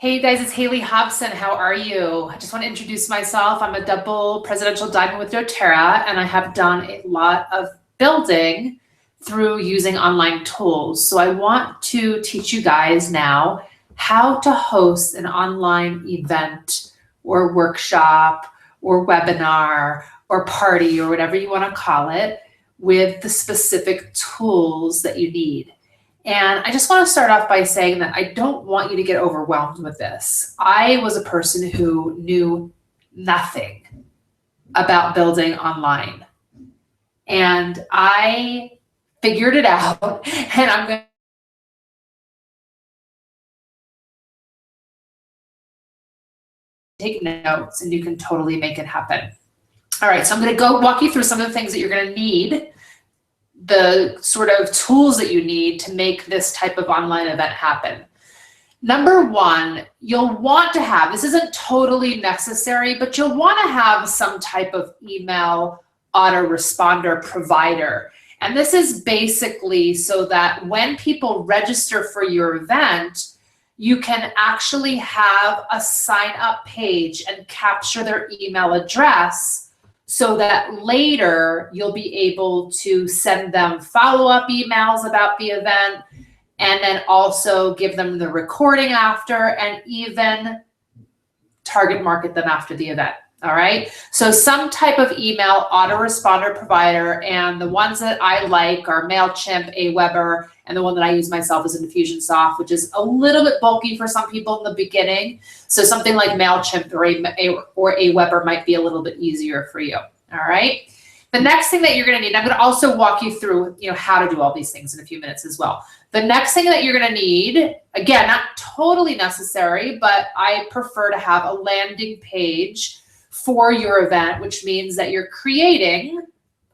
Hey you guys, it's Hayley Hobson. How are you? I just want to introduce myself. I'm a double presidential diamond with doTERRA, and I have done a lot of building through using online tools. So I want to teach you guys now how to host an online event or workshop or webinar or party or whatever you want to call it with the specific tools that you need. And I just want to start off by saying that I don't want you to get overwhelmed with this. I was a person who knew nothing about building online. And I figured it out, and I'm going to take notes, and you can totally make it happen. All right, so I'm going to go walk you through some of the things that you're going to need, the sort of tools that you need to make this type of online event happen. Number one, you'll want to have, this isn't totally necessary, but you'll want to have some type of email autoresponder provider. And this is basically so that when people register for your event, you can actually have a sign up page and capture their email address so that later you'll be able to send them follow-up emails about the event, and then also give them the recording after, and even target market them after the event. All right, so some type of email autoresponder provider, and the ones that I like are MailChimp, Aweber, and the one that I use myself is Infusionsoft, which is a little bit bulky for some people in the beginning. So something like MailChimp or Aweber might be a little bit easier for you. All right. The next thing that you're going to need, I'm going to also walk you through, how to do all these things in a few minutes as well. The next thing that you're going to need, again, not totally necessary, but I prefer to have a landing page for your event, which means that you're creating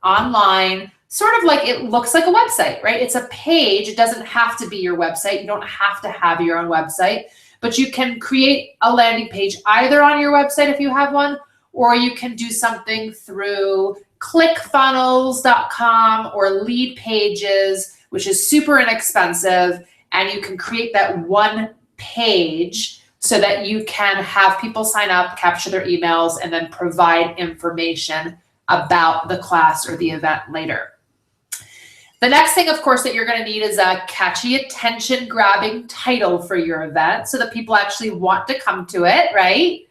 online, sort of like it looks like a website, right? It's a page. It doesn't have to be your website. You don't have to have your own website, but you can create a landing page either on your website if you have one, or you can do something through clickfunnels.com or Lead Pages, which is super inexpensive, and you can create that one page so that you can have people sign up, capture their emails, and then provide information about the class or the event later. The next thing, of course, that you're going to need is a catchy, attention-grabbing title for your event so that people actually want to come to it, right?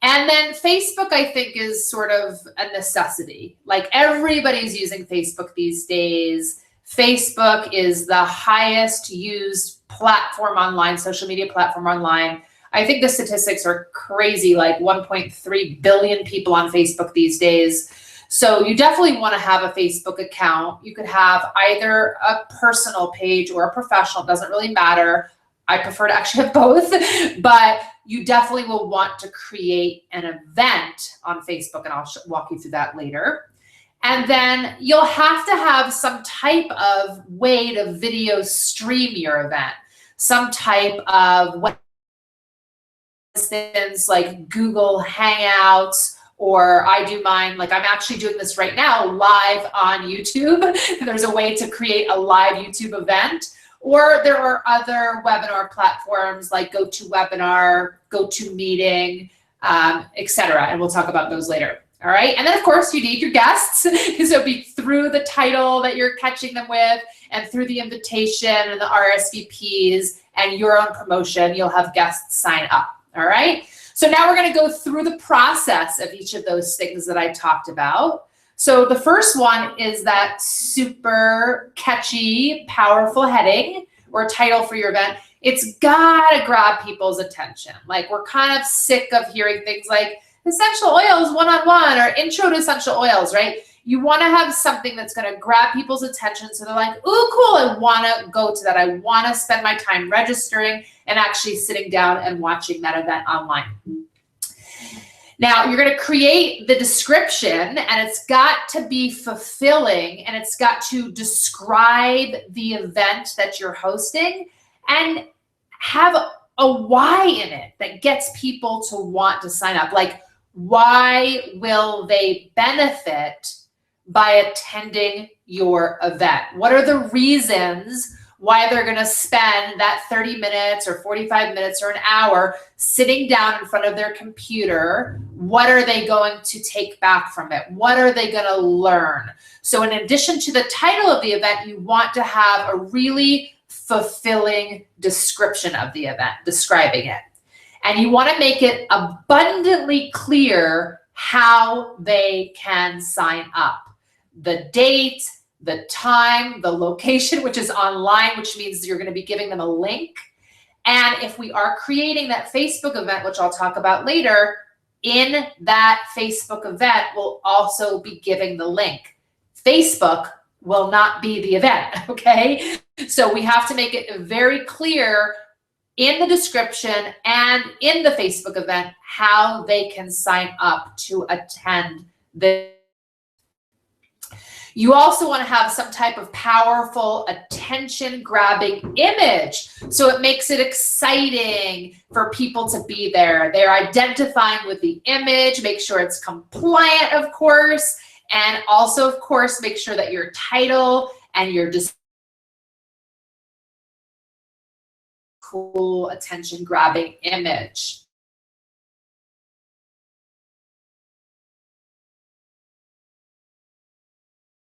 And then Facebook, I think, is sort of a necessity. Like, everybody's using Facebook these days. Facebook is the highest used platform online, social media platform online. I think the statistics are crazy, like 1.3 billion people on Facebook these days. So you definitely want to have a Facebook account. You could have either a personal page or a professional, it doesn't really matter. I prefer to actually have both, but you definitely will want to create an event on Facebook, and I'll walk you through that later. And then you'll have to have some type of way to video stream your event, some type of, for instance, like Google Hangouts, or I do mine, like I'm actually doing this right now live on YouTube. There's a way to create a live YouTube event. Or there are other webinar platforms like GoToWebinar, GoToMeeting, etc. And we'll talk about those later. All right. And then, of course, you need your guests. So it'll be through the title that you're catching them with, and through the invitation and the RSVPs and your own promotion, you'll have guests sign up. All right. So now we're going to go through the process of each of those things that I talked about. So the first one is that super catchy, powerful heading or title for your event. It's got to grab people's attention. Like, we're kind of sick of hearing things like essential oils one-on-one or intro to essential oils, right? You want to have something that's going to grab people's attention so they're like, ooh, cool, I want to go to that. I want to spend my time registering and actually sitting down and watching that event online. Now, you're going to create the description, and it's got to be fulfilling, and it's got to describe the event that you're hosting and have a why in it that gets people to want to sign up. Like, why will they benefit by attending your event? What are the reasons why they're going to spend that 30 minutes or 45 minutes or an hour sitting down in front of their computer. What are they going to take back from it? What are they going to learn? So in addition to the title of the event, you want to have a really fulfilling description of the event, describing it. And you want to make it abundantly clear how they can sign up. The date, the time, the location, which is online, which means you're going to be giving them a link. And if we are creating that Facebook event, which I'll talk about later, in that Facebook event, we'll also be giving the link. Facebook will not be the event, okay? So we have to make it very clear in the description and in the Facebook event how they can sign up to attend the. You also want to have some type of powerful attention-grabbing image. So it makes it exciting for people to be there. They're identifying with the image, make sure it's compliant, of course, and also, of course, make sure that your title and your cool attention-grabbing image.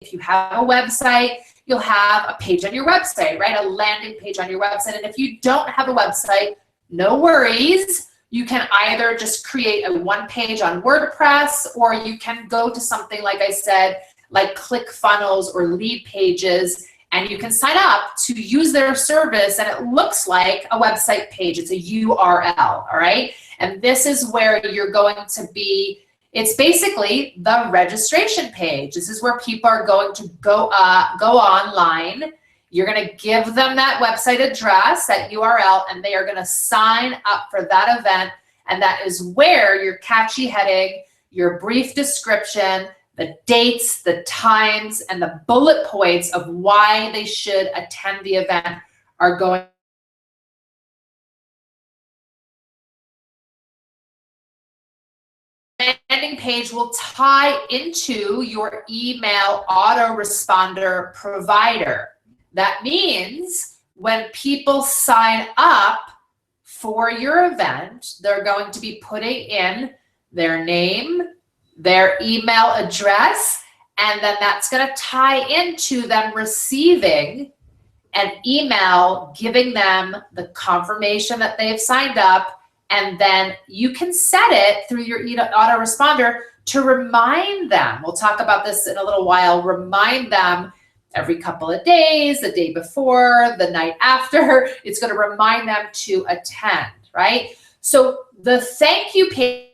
If you have a website, you'll have a page on your website, right? A landing page on your website. And if you don't have a website, no worries. You can either just create a one page on WordPress, or you can go to something, like I said, like ClickFunnels or Lead Pages, and you can sign up to use their service, and it looks like a website page. It's a URL, all right? And this is where you're going to be. It's basically the registration page. This is where people are going to go online. You're going to give them that website address, that URL, and they are going to sign up for that event. And that is where your catchy heading, your brief description, the dates, the times, and the bullet points of why they should attend the event are going. Landing page will tie into your email autoresponder provider. That means when people sign up for your event, they're going to be putting in their name, their email address, and then that's going to tie into them receiving an email giving them the confirmation that they've signed up. And then you can set it through your autoresponder to remind them. We'll talk about this in a little while. Remind them every couple of days, the day before, the night after. It's going to remind them to attend, right? So the thank you page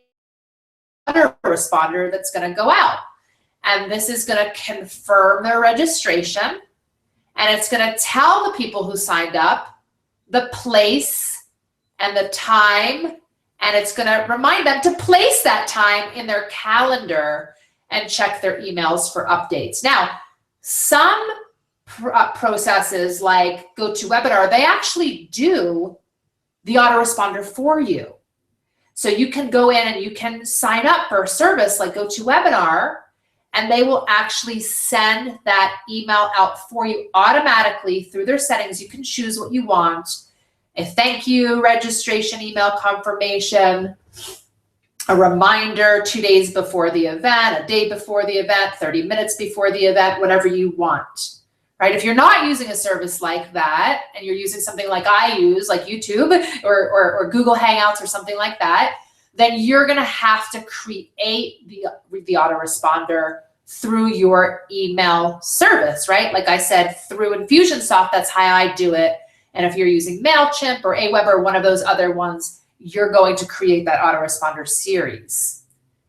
autoresponder that's going to go out. And this is going to confirm their registration. And it's going to tell the people who signed up the place and the time, and it's going to remind them to place that time in their calendar and check their emails for updates. Now, some processes like GoToWebinar, they actually do the autoresponder for you. So you can go in and you can sign up for a service like GoToWebinar, and they will actually send that email out for you automatically through their settings. You can choose what you want. A thank you registration email confirmation, a reminder 2 days before the event, a day before the event, 30 minutes before the event, whatever you want, right? If you're not using a service like that and you're using something like I use, like YouTube or Google Hangouts or something like that, then you're going to have to create the autoresponder through your email service, right? Like I said, through Infusionsoft, that's how I do it. And if you're using MailChimp or Aweber or one of those other ones, you're going to create that autoresponder series.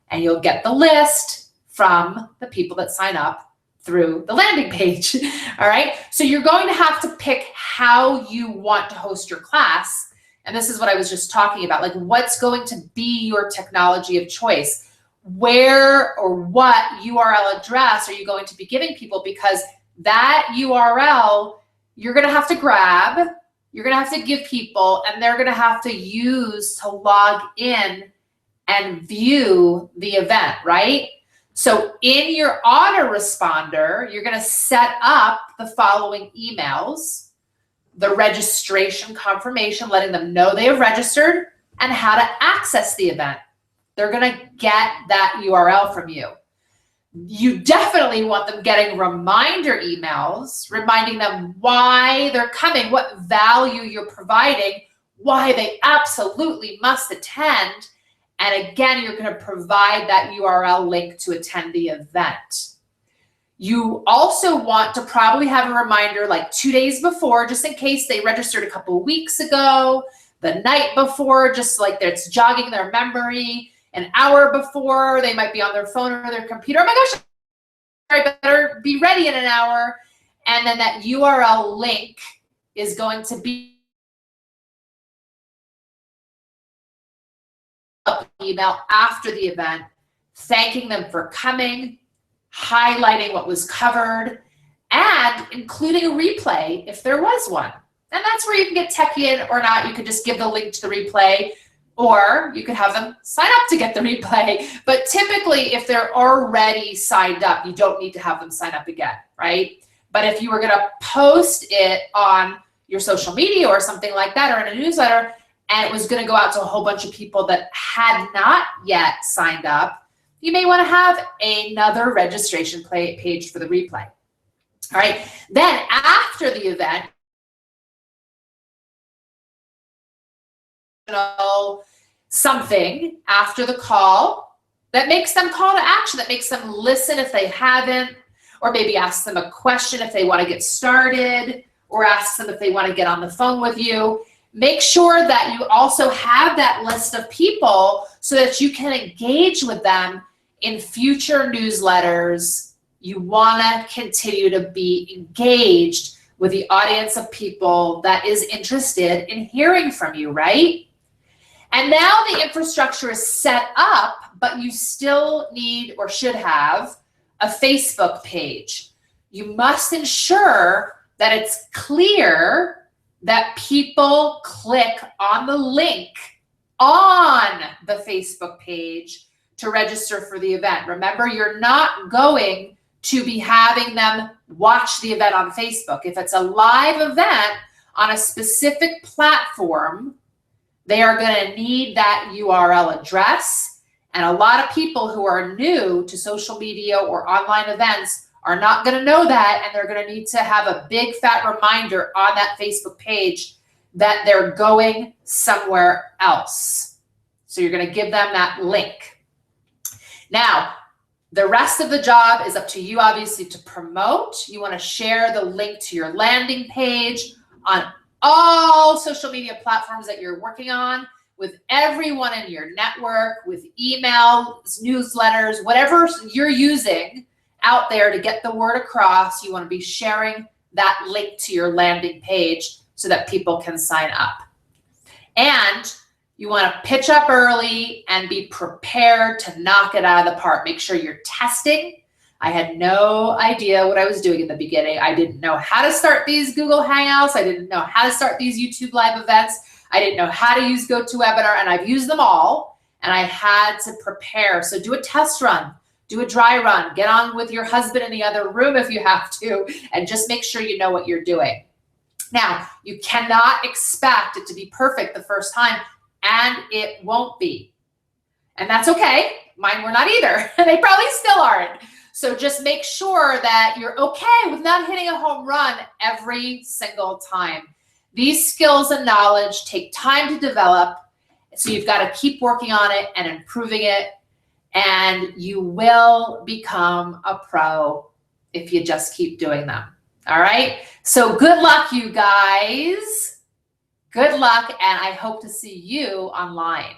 And you'll get the list from the people that sign up through the landing page, all right? So you're going to have to pick how you want to host your class. And this is what I was just talking about, like what's going to be your technology of choice? Where or what URL address are you going to be giving people? Because that URL, you're going to have to grab, you're going to have to give people, and they're going to have to use to log in and view the event, right? So in your autoresponder, you're going to set up the following emails. the registration confirmation, letting them know they have registered and how to access the event. They're going to get that URL from you. You definitely want them getting reminder emails, reminding them why they're coming, what value you're providing, why they absolutely must attend. And again, you're going to provide that URL link to attend the event. You also want to probably have a reminder like 2 days before, just in case they registered a couple of weeks ago, the night before, just like it's jogging their memory, an hour before, they might be on their phone or their computer. Oh my gosh, I better be ready in an hour. And then that URL link is going to be an email after the event, thanking them for coming, highlighting what was covered, and including a replay if there was one. And that's where you can get techie in or not. You could just give the link to the replay, or you could have them sign up to get the replay. But typically, if they're already signed up, you don't need to have them sign up again, right? But if you were gonna post it on your social media or something like that, or in a newsletter, and it was gonna go out to a whole bunch of people that had not yet signed up, you may want to have another registration page for the replay. All right, then after the event, something after the call that makes them call to action, that makes them listen if they haven't, or maybe ask them a question if they want to get started, or ask them if they want to get on the phone with you. Make sure that you also have that list of people so that you can engage with them in future newsletters. You want to continue to be engaged with the audience of people that is interested in hearing from you, right? And now the infrastructure is set up, but you still need or should have a Facebook page. You must ensure that it's clear that people click on the link on the Facebook page to register for the event. Remember, you're not going to be having them watch the event on Facebook. If it's a live event on a specific platform, they are going to need that URL address. And a lot of people who are new to social media or online events are not going to know that, and they're going to need to have a big fat reminder on that Facebook page that they're going somewhere else. So you're going to give them that link. Now, the rest of the job is up to you, obviously, to promote. You want to share the link to your landing page on all social media platforms that you're working on, with everyone in your network, with emails, newsletters, whatever you're using out there to get the word across. You want to be sharing that link to your landing page so that people can sign up. And you want to pitch up early and be prepared to knock it out of the park. Make sure you're testing. I had no idea what I was doing in the beginning. I didn't know how to start these Google Hangouts. I didn't know how to start these YouTube live events. I didn't know how to use GoToWebinar, and I've used them all, and I had to prepare. So do a test run, do a dry run, get on with your husband in the other room if you have to, and just make sure you know what you're doing. Now, you cannot expect it to be perfect the first time, and it won't be. And that's okay. Mine were not either. They probably still aren't. So just make sure that you're okay with not hitting a home run every single time. These skills and knowledge take time to develop. So you've got to keep working on it and improving it. And you will become a pro if you just keep doing them. All right. So good luck, you guys. Good luck, and I hope to see you online.